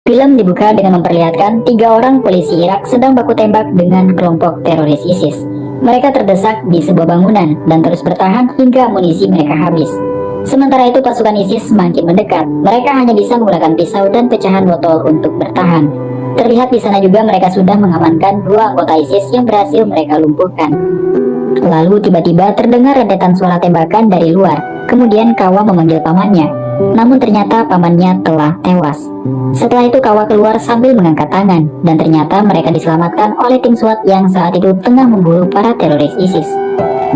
Film dibuka dengan memperlihatkan 3 orang polisi Irak sedang baku tembak dengan kelompok teroris ISIS. Mereka terdesak di sebuah bangunan dan terus bertahan hingga amunisi mereka habis. Sementara itu pasukan ISIS semakin mendekat. Mereka hanya bisa menggunakan pisau dan pecahan botol untuk bertahan. Terlihat di sana juga mereka sudah mengamankan 2 anggota ISIS yang berhasil mereka lumpuhkan. Lalu tiba-tiba terdengar rentetan suara tembakan dari luar. Kemudian Kawa memanggil pamannya. Namun ternyata pamannya telah tewas. Setelah itu Kawa keluar sambil mengangkat tangan. Dan ternyata mereka diselamatkan oleh tim SWAT yang saat itu tengah memburu para teroris ISIS.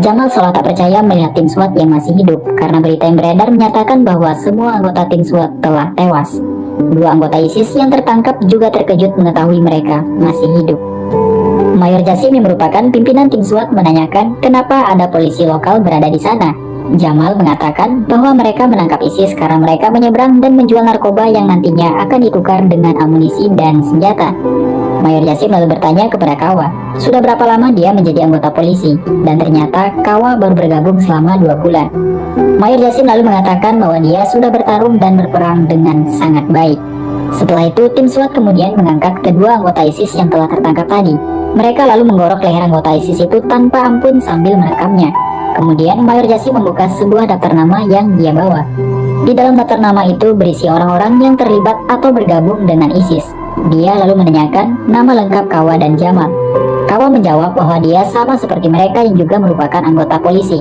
Jamal seolah tak percaya melihat tim SWAT yang masih hidup, karena berita yang beredar menyatakan bahwa semua anggota tim SWAT telah tewas. 2 anggota ISIS yang tertangkap juga terkejut mengetahui mereka masih hidup. Mayor Jasim yang merupakan pimpinan tim SWAT menanyakan kenapa ada polisi lokal berada di sana. Jamal mengatakan bahwa mereka menangkap ISIS karena mereka menyeberang dan menjual narkoba yang nantinya akan ditukar dengan amunisi dan senjata. Mayor Jasim lalu bertanya kepada Kawa, sudah berapa lama dia menjadi anggota polisi, dan ternyata Kawa baru bergabung selama 2 bulan. Mayor Jasim lalu mengatakan bahwa dia sudah bertarung dan berperang dengan sangat baik. Setelah itu, tim SWAT kemudian mengangkat kedua anggota ISIS yang telah tertangkap tadi. Mereka lalu menggorok leher anggota ISIS itu tanpa ampun sambil merekamnya. Kemudian Mayor Jasim membuka sebuah daftar nama yang dia bawa. Di dalam daftar nama itu berisi orang-orang yang terlibat atau bergabung dengan ISIS. Dia lalu menanyakan nama lengkap Kawa dan Jamal. Kawa menjawab bahwa dia sama seperti mereka yang juga merupakan anggota polisi.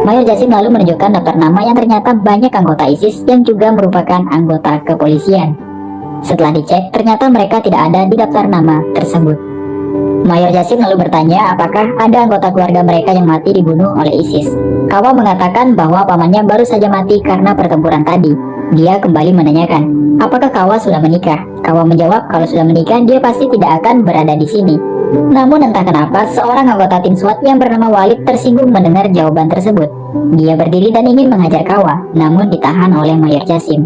Mayor Jasim lalu menunjukkan daftar nama yang ternyata banyak anggota ISIS yang juga merupakan anggota kepolisian. Setelah dicek, ternyata mereka tidak ada di daftar nama tersebut. Mayor Jasim lalu bertanya apakah ada anggota keluarga mereka yang mati dibunuh oleh ISIS. Kawa mengatakan bahwa pamannya baru saja mati karena pertempuran tadi. Dia kembali menanyakan, apakah Kawa sudah menikah? Kawa menjawab kalau sudah menikah dia pasti tidak akan berada di sini. Namun entah kenapa seorang anggota tim SWAT yang bernama Walid tersinggung mendengar jawaban tersebut. Dia berdiri dan ingin menghajar Kawa, namun ditahan oleh Mayor Jasim.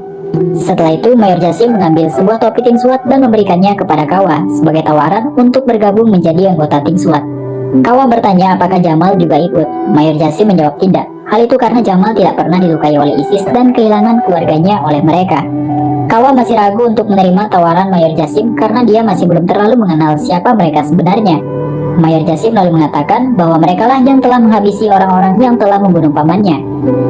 Setelah itu Mayor Jasim mengambil sebuah topi tim SWAT dan memberikannya kepada Kawa sebagai tawaran untuk bergabung menjadi anggota tim SWAT. Kawa bertanya apakah Jamal juga ikut. Mayor Jasim menjawab tidak. Hal itu karena Jamal tidak pernah dilukai oleh ISIS dan kehilangan keluarganya oleh mereka. Kawa masih ragu untuk menerima tawaran Mayor Jasim karena dia masih belum terlalu mengenal siapa mereka sebenarnya. Mayor Jasim lalu mengatakan bahwa merekalah yang telah menghabisi orang-orang yang telah membunuh pamannya.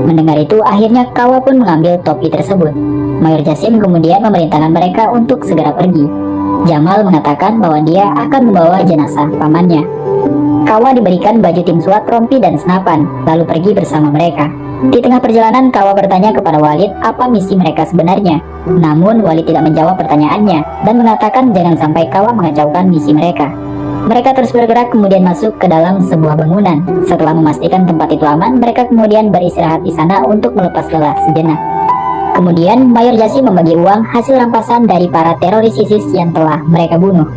Mendengar itu, akhirnya Kawa pun mengambil topi tersebut. Mayor Jasim kemudian memerintahkan mereka untuk segera pergi. Jamal mengatakan bahwa dia akan membawa jenazah pamannya. Kawa diberikan baju tim SWAT, rompi dan senapan, lalu pergi bersama mereka. Di tengah perjalanan, Kawa bertanya kepada Walid apa misi mereka sebenarnya. Namun Walid tidak menjawab pertanyaannya dan mengatakan jangan sampai Kawa mengacaukan misi mereka. Mereka terus bergerak kemudian masuk ke dalam sebuah bangunan. Setelah memastikan tempat itu aman, mereka kemudian beristirahat di sana untuk melepas lelah sejenak. Kemudian Mayor Jasim membagi uang hasil rampasan dari para teroris ISIS yang telah mereka bunuh.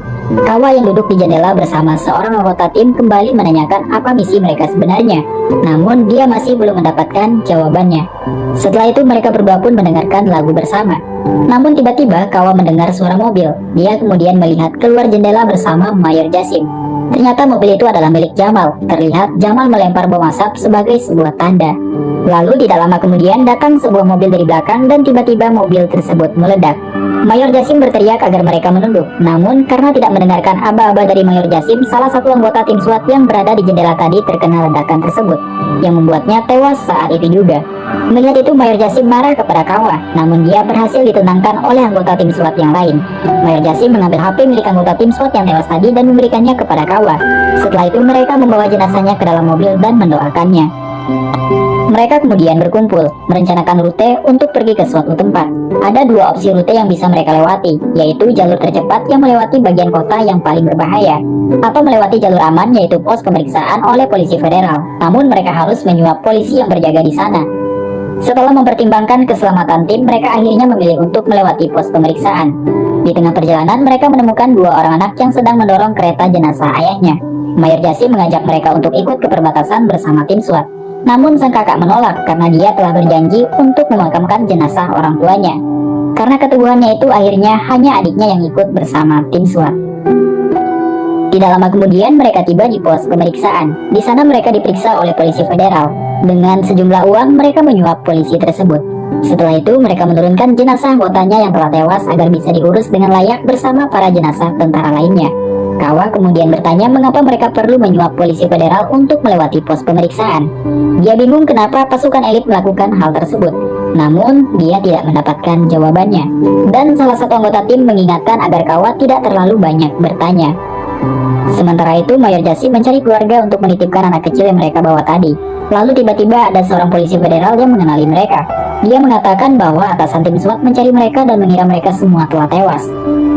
Kawa yang duduk di jendela bersama seorang anggota tim kembali menanyakan apa misi mereka sebenarnya. Namun dia masih belum mendapatkan jawabannya. Setelah itu mereka berdua pun mendengarkan lagu bersama. Namun tiba-tiba Kawa mendengar suara mobil. Dia kemudian melihat keluar jendela bersama Mayor Jasim. Ternyata mobil itu adalah milik Jamal. Terlihat Jamal melempar bom asap sebagai sebuah tanda. Lalu tidak lama kemudian datang sebuah mobil dari belakang dan tiba-tiba mobil tersebut meledak. Mayor Jasim berteriak agar mereka menunduk. Namun karena tidak mendengarkan aba-aba dari Mayor Jasim, salah satu anggota tim SWAT yang berada di jendela tadi terkena ledakan tersebut, yang membuatnya tewas saat itu juga. Melihat itu Mayor Jasim marah kepada Kawa, namun dia berhasil ditenangkan oleh anggota tim SWAT yang lain. Mayor Jasim mengambil HP milik anggota tim SWAT yang tewas tadi dan memberikannya kepada Kawa. Setelah itu mereka membawa jenazahnya ke dalam mobil dan mendoakannya. Mereka kemudian berkumpul, merencanakan rute untuk pergi ke suatu tempat. Ada 2 opsi rute yang bisa mereka lewati, yaitu jalur tercepat yang melewati bagian kota yang paling berbahaya, atau melewati jalur aman yaitu pos pemeriksaan oleh polisi federal. Namun mereka harus menyuap polisi yang berjaga di sana. Setelah mempertimbangkan keselamatan tim, mereka akhirnya memilih untuk melewati pos pemeriksaan. Di tengah perjalanan, mereka menemukan 2 orang anak yang sedang mendorong kereta jenazah ayahnya. Mayor Jasim mengajak mereka untuk ikut ke perbatasan bersama tim SWAT. Namun sang kakak menolak karena dia telah berjanji untuk memakamkan jenazah orang tuanya. Karena keteguhannya itu akhirnya hanya adiknya yang ikut bersama tim SWAT. Tidak lama kemudian mereka tiba di pos pemeriksaan. Di sana mereka diperiksa oleh polisi federal. Dengan sejumlah uang mereka menyuap polisi tersebut. Setelah itu mereka menurunkan jenazah anggotanya yang telah tewas agar bisa diurus dengan layak bersama para jenazah tentara lainnya. Kawa kemudian bertanya mengapa mereka perlu menyuap polisi federal untuk melewati pos pemeriksaan. Dia bingung kenapa pasukan elit melakukan hal tersebut. Namun dia tidak mendapatkan jawabannya. Dan salah satu anggota tim mengingatkan agar Kawa tidak terlalu banyak bertanya. Sementara itu Mayor Jasim mencari keluarga untuk menitipkan anak kecil yang mereka bawa tadi. Lalu tiba-tiba ada seorang polisi federal yang mengenali mereka. Dia mengatakan bahwa atasan tim SWAT mencari mereka dan mengira mereka semua telah tewas.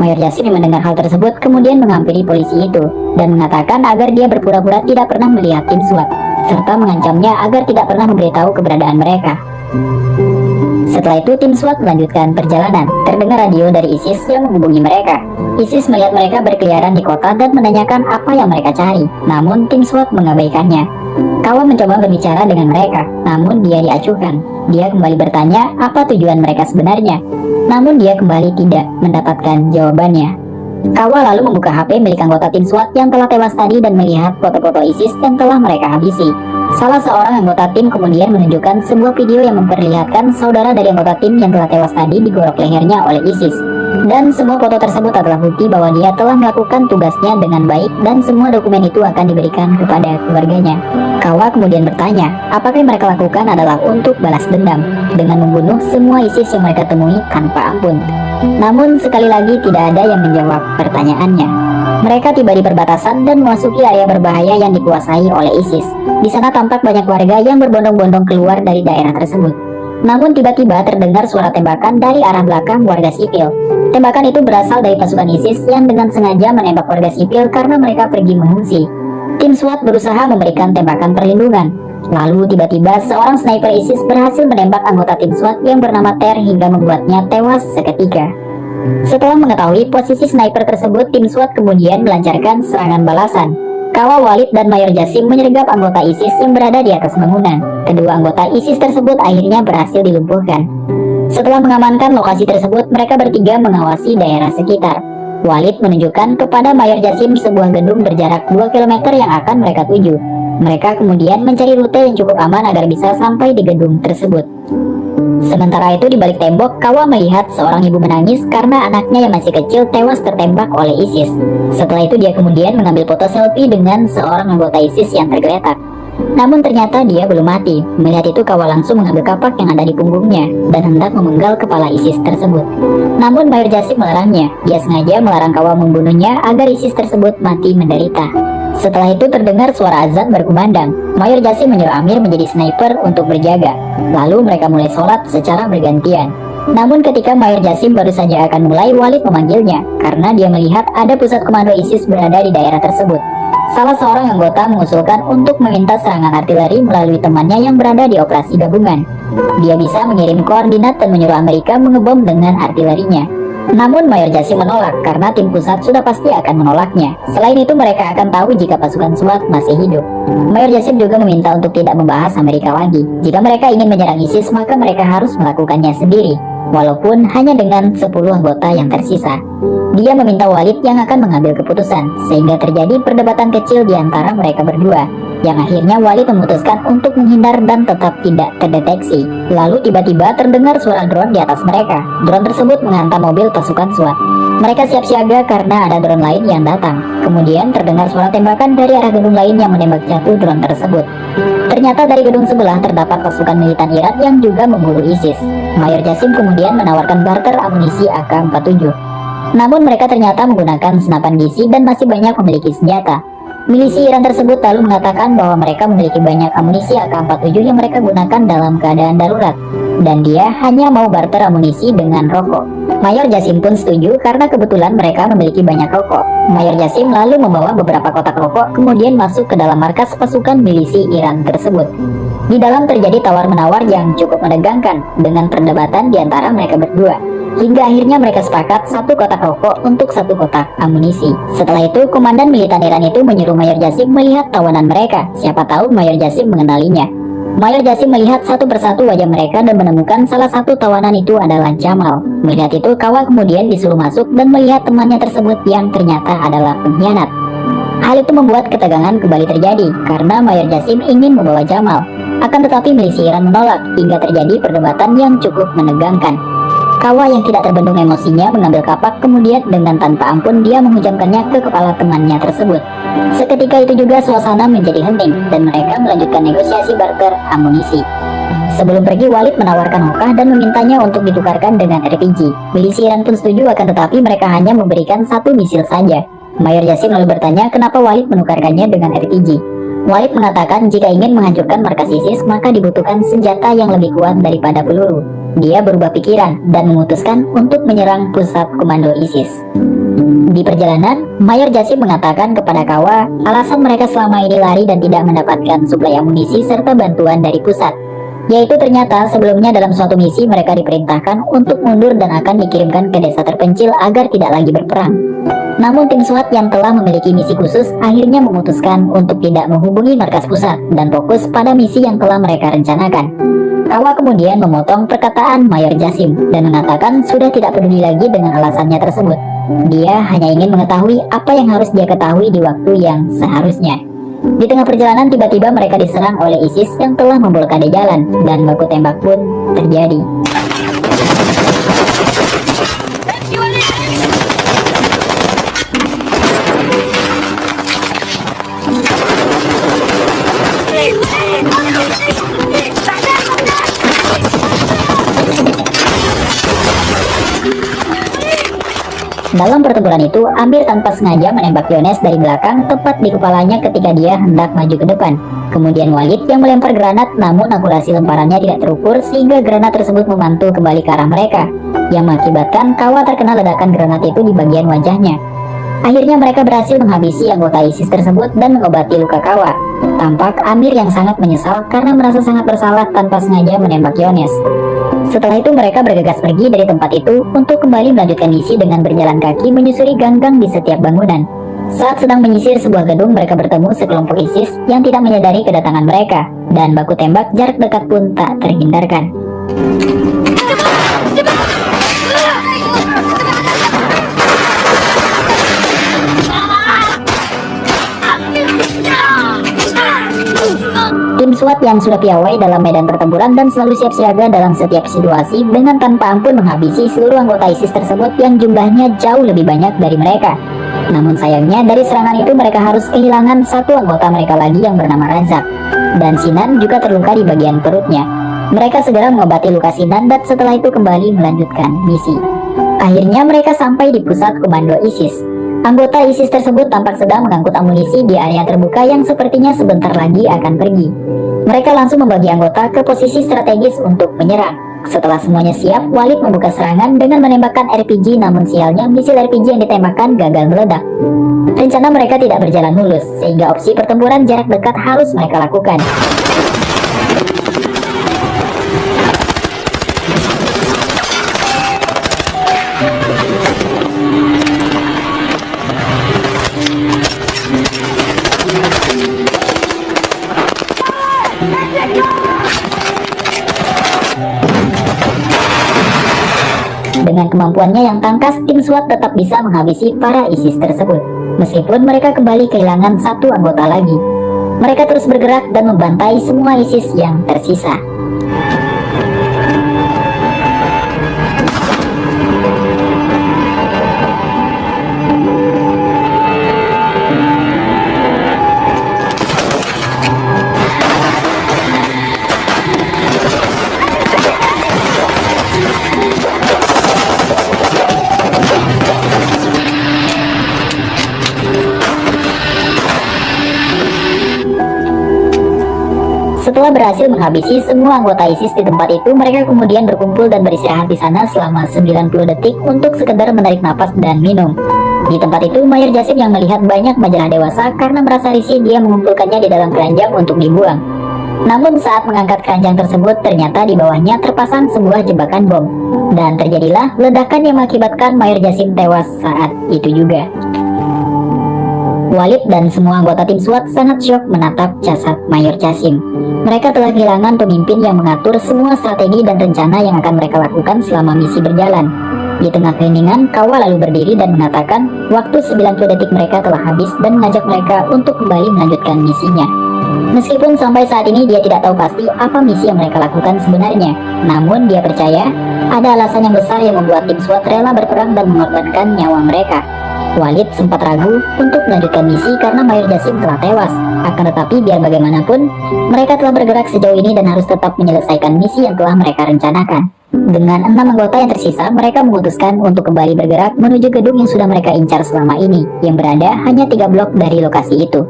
Mayor Jasim yang mendengar hal tersebut kemudian menghampiri polisi itu dan mengatakan agar dia berpura-pura tidak pernah melihat tim SWAT, serta mengancamnya agar tidak pernah memberitahu keberadaan mereka. Setelah itu tim SWAT melanjutkan perjalanan. Terdengar radio dari ISIS yang menghubungi mereka. ISIS melihat mereka berkeliaran di kota dan menanyakan apa yang mereka cari. Namun tim SWAT mengabaikannya. Kawa mencoba berbicara dengan mereka, namun dia diacuhkan. Dia kembali bertanya apa tujuan mereka sebenarnya. Namun dia kembali tidak mendapatkan jawabannya. Kawa lalu membuka HP milik anggota tim SWAT yang telah tewas tadi dan melihat foto-foto ISIS yang telah mereka habisi. Salah seorang anggota tim kemudian menunjukkan sebuah video yang memperlihatkan saudara dari anggota tim yang telah tewas tadi digorok lehernya oleh ISIS. Dan semua foto tersebut adalah bukti bahwa dia telah melakukan tugasnya dengan baik dan semua dokumen itu akan diberikan kepada keluarganya. Kawa kemudian bertanya, apakah yang mereka lakukan adalah untuk balas dendam dengan membunuh semua ISIS yang mereka temui tanpa ampun. Namun sekali lagi tidak ada yang menjawab pertanyaannya. Mereka tiba di perbatasan dan memasuki area berbahaya yang dikuasai oleh ISIS. Di sana tampak banyak warga yang berbondong-bondong keluar dari daerah tersebut. Namun tiba-tiba terdengar suara tembakan dari arah belakang warga sipil. Tembakan itu berasal dari pasukan ISIS yang dengan sengaja menembak warga sipil karena mereka pergi mengungsi. Tim SWAT berusaha memberikan tembakan perlindungan. Lalu tiba-tiba seorang sniper ISIS berhasil menembak anggota tim SWAT yang bernama Ter hingga membuatnya tewas seketika. Setelah mengetahui posisi sniper tersebut, tim SWAT kemudian melancarkan serangan balasan. Kawa, Walid, dan Mayor Jasim menyergap anggota ISIS yang berada di atas bangunan. Kedua anggota ISIS tersebut akhirnya berhasil dilumpuhkan. Setelah mengamankan lokasi tersebut, mereka bertiga mengawasi daerah sekitar. Walid menunjukkan kepada Mayor Jasim sebuah gedung berjarak 2 km yang akan mereka tuju. Mereka kemudian mencari rute yang cukup aman agar bisa sampai di gedung tersebut. Sementara itu di balik tembok, Kawa melihat seorang ibu menangis karena anaknya yang masih kecil tewas tertembak oleh ISIS. Setelah itu dia kemudian mengambil foto selfie dengan seorang anggota ISIS yang tergeletak. Namun ternyata dia belum mati. Melihat itu Kawa langsung mengambil kapak yang ada di punggungnya dan hendak memenggal kepala ISIS tersebut. Namun Mayor Jasim melarangnya. Dia sengaja melarang Kawa membunuhnya agar ISIS tersebut mati menderita. Setelah itu terdengar suara azan berkumandang. Mayor Jasim menyuruh Amir menjadi sniper untuk berjaga. Lalu mereka mulai sholat secara bergantian. Namun ketika Mayor Jasim baru saja akan mulai, Walid memanggilnya karena dia melihat ada pusat komando ISIS berada di daerah tersebut. Salah seorang anggota mengusulkan untuk meminta serangan artileri melalui temannya yang berada di operasi gabungan. Dia bisa mengirim koordinat dan menyuruh Amerika mengebom dengan artilerinya. Namun Mayor Jasim menolak karena tim pusat sudah pasti akan menolaknya. Selain itu mereka akan tahu jika pasukan SWAT masih hidup. Mayor Jasim juga meminta untuk tidak membahas Amerika lagi. Jika mereka ingin menyerang ISIS maka mereka harus melakukannya sendiri, walaupun hanya dengan 10 anggota yang tersisa. Dia meminta Walid yang akan mengambil keputusan, sehingga terjadi perdebatan kecil di antara mereka berdua, yang akhirnya Walid memutuskan untuk menghindar dan tetap tidak terdeteksi. Lalu tiba-tiba terdengar suara drone di atas mereka. Drone tersebut menghantam mobil pasukan SWAT. Mereka siap siaga karena ada drone lain yang datang. Kemudian terdengar suara tembakan dari arah gedung lain yang menembak jatuh drone tersebut. Ternyata dari gedung sebelah terdapat pasukan militan Iran yang juga memburu ISIS. Mayor Jasim kemudian menawarkan barter amunisi AK-47. Namun mereka ternyata menggunakan senapan gizi dan masih banyak memiliki senjata. Milisi Iran tersebut lalu mengatakan bahwa mereka memiliki banyak amunisi AK-47 yang mereka gunakan dalam keadaan darurat, dan dia hanya mau barter amunisi dengan rokok. Mayor Jasim pun setuju karena kebetulan mereka memiliki banyak rokok. Mayor Jasim lalu membawa beberapa kotak rokok kemudian masuk ke dalam markas pasukan milisi Iran tersebut. Di dalam terjadi tawar-menawar yang cukup menegangkan dengan perdebatan di antara mereka berdua. Hingga akhirnya mereka sepakat 1 kotak rokok untuk 1 kotak amunisi. Setelah itu, komandan militan Iran itu menyuruh Mayor Jasim melihat tawanan mereka. Siapa tahu Mayor Jasim mengenalinya. Mayor Jasim melihat satu persatu wajah mereka dan menemukan salah satu tawanan itu adalah Jamal. Melihat itu, Kawa kemudian disuruh masuk dan melihat temannya tersebut yang ternyata adalah pengkhianat. Hal itu membuat ketegangan kembali terjadi karena Mayor Jasim ingin membawa Jamal. Akan tetapi milisi Iran menolak hingga terjadi perdebatan yang cukup menegangkan. Kawa yang tidak terbendung emosinya mengambil kapak, kemudian dengan tanpa ampun dia menghujamkannya ke kepala temannya tersebut. Seketika itu juga suasana menjadi hening dan mereka melanjutkan negosiasi barter amunisi. Sebelum pergi, Walid menawarkan Hokah dan memintanya untuk ditukarkan dengan RPG. Milisi Iran pun setuju, akan tetapi mereka hanya memberikan satu misil saja. Mayor Jasim lalu bertanya kenapa Walid menukarkannya dengan RPG. Walid mengatakan jika ingin menghancurkan markas ISIS maka dibutuhkan senjata yang lebih kuat daripada peluru. Dia berubah pikiran dan memutuskan untuk menyerang pusat komando ISIS. Di perjalanan, Mayor Jasim mengatakan kepada Kawa alasan mereka selama ini lari dan tidak mendapatkan suplai amunisi serta bantuan dari pusat, yaitu ternyata sebelumnya dalam suatu misi mereka diperintahkan untuk mundur dan akan dikirimkan ke desa terpencil agar tidak lagi berperang. Namun tim SWAT yang telah memiliki misi khusus akhirnya memutuskan untuk tidak menghubungi markas pusat dan fokus pada misi yang telah mereka rencanakan. Kawa kemudian memotong perkataan Mayor Jasim dan mengatakan sudah tidak peduli lagi dengan alasannya tersebut. Dia hanya ingin mengetahui apa yang harus dia ketahui di waktu yang seharusnya. Di tengah perjalanan tiba-tiba mereka diserang oleh ISIS yang telah memblokade jalan dan baku tembak pun terjadi. Dalam pertempuran itu, Amir tanpa sengaja menembak Yones dari belakang tepat di kepalanya ketika dia hendak maju ke depan. Kemudian Walid yang melempar granat, namun akurasi lemparannya tidak terukur sehingga granat tersebut memantul kembali ke arah mereka, yang mengakibatkan Kawa terkena ledakan granat itu di bagian wajahnya. Akhirnya mereka berhasil menghabisi anggota ISIS tersebut dan mengobati luka Kawa. Tampak Amir yang sangat menyesal karena merasa sangat bersalah tanpa sengaja menembak Yones. Setelah itu mereka bergegas pergi dari tempat itu untuk kembali melanjutkan misi dengan berjalan kaki menyusuri gang-gang di setiap bangunan. Saat sedang menyisir sebuah gedung, mereka bertemu sekelompok ISIS yang tidak menyadari kedatangan mereka, dan baku tembak jarak dekat pun tak terhindarkan. Tim SWAT yang sudah piawai dalam medan pertempuran dan selalu siap siaga dalam setiap situasi dengan tanpa ampun menghabisi seluruh anggota ISIS tersebut yang jumlahnya jauh lebih banyak dari mereka. Namun sayangnya dari serangan itu mereka harus kehilangan satu anggota mereka lagi yang bernama Razak, dan Sinan juga terluka di bagian perutnya. Mereka segera mengobati luka Sinan dan setelah itu kembali melanjutkan misi. Akhirnya mereka sampai di pusat komando ISIS. Anggota ISIS tersebut tampak sedang mengangkut amunisi di area terbuka yang sepertinya sebentar lagi akan pergi. Mereka langsung membagi anggota ke posisi strategis untuk menyerang. Setelah semuanya siap, Walid membuka serangan dengan menembakkan RPG, namun sialnya misil RPG yang ditembakkan gagal meledak. Rencana mereka tidak berjalan mulus, sehingga opsi pertempuran jarak dekat harus mereka lakukan. Dengan kemampuannya yang tangkas, tim SWAT tetap bisa menghabisi para ISIS tersebut, meskipun mereka kembali kehilangan satu anggota lagi. Mereka terus bergerak dan membantai semua ISIS yang tersisa. Setelah berhasil menghabisi semua anggota ISIS di tempat itu, mereka kemudian berkumpul dan beristirahat di sana selama 90 detik untuk sekedar menarik napas dan minum. Di tempat itu, Mayor Jasim yang melihat banyak majalah dewasa karena merasa risih, dia mengumpulkannya di dalam keranjang untuk dibuang. Namun saat mengangkat keranjang tersebut, ternyata di bawahnya terpasang sebuah jebakan bom. Dan terjadilah ledakan yang mengakibatkan Mayor Jasim tewas saat itu juga. Walid dan semua anggota tim SWAT sangat syok menatap jasad Mayor Jasim. Mereka telah kehilangan pemimpin yang mengatur semua strategi dan rencana yang akan mereka lakukan selama misi berjalan. Di tengah keheningan, Kawa lalu berdiri dan mengatakan waktu 90 detik mereka telah habis dan mengajak mereka untuk kembali melanjutkan misinya. Meskipun sampai saat ini dia tidak tahu pasti apa misi yang mereka lakukan sebenarnya, namun dia percaya ada alasan yang besar yang membuat tim SWAT rela berperang dan mengorbankan nyawa mereka. Walid sempat ragu untuk melanjutkan misi karena Mayor Jassim telah tewas. Akan tetapi biar bagaimanapun, mereka telah bergerak sejauh ini dan harus tetap menyelesaikan misi yang telah mereka rencanakan. Dengan 6 anggota yang tersisa, mereka memutuskan untuk kembali bergerak menuju gedung yang sudah mereka incar selama ini, yang berada hanya 3 blok dari lokasi itu.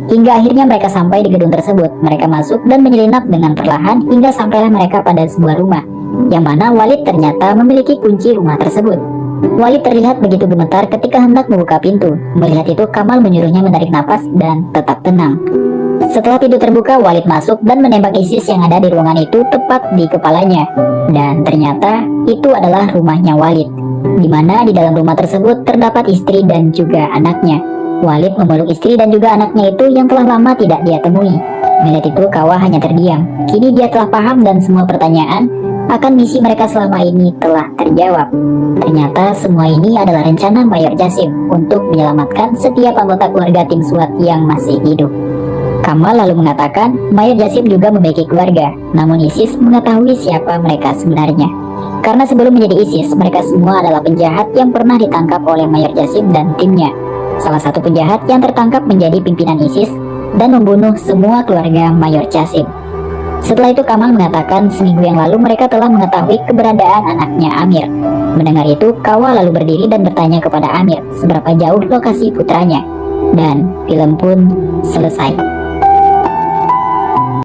Hingga akhirnya mereka sampai di gedung tersebut. Mereka masuk dan menyelinap dengan perlahan hingga sampailah mereka pada sebuah rumah, yang mana Walid ternyata memiliki kunci rumah tersebut. Walid terlihat begitu gemetar ketika hendak membuka pintu. Melihat itu, Kamal menyuruhnya menarik napas dan tetap tenang. Setelah pintu terbuka, Walid masuk dan menembak ISIS yang ada di ruangan itu tepat di kepalanya. Dan ternyata itu adalah rumahnya Walid, di mana di dalam rumah tersebut terdapat istri dan juga anaknya. Walid memeluk istri dan juga anaknya itu yang telah lama tidak dia temui. Melihat itu, Kawa hanya terdiam. Kini dia telah paham dan semua pertanyaan akan misi mereka selama ini telah terjawab. Ternyata semua ini adalah rencana Mayor Jassim untuk menyelamatkan setiap anggota keluarga tim SWAT yang masih hidup. Kamal lalu mengatakan Mayor Jassim juga memiliki keluarga, namun ISIS mengetahui siapa mereka sebenarnya. Karena sebelum menjadi ISIS, mereka semua adalah penjahat yang pernah ditangkap oleh Mayor Jassim dan timnya. Salah satu penjahat yang tertangkap menjadi pimpinan ISIS dan membunuh semua keluarga Mayor Jassim. Setelah itu Kamal mengatakan seminggu yang lalu mereka telah mengetahui keberadaan anaknya Amir. Mendengar itu, Kawa lalu berdiri dan bertanya kepada Amir seberapa jauh lokasi putranya. Dan film pun selesai.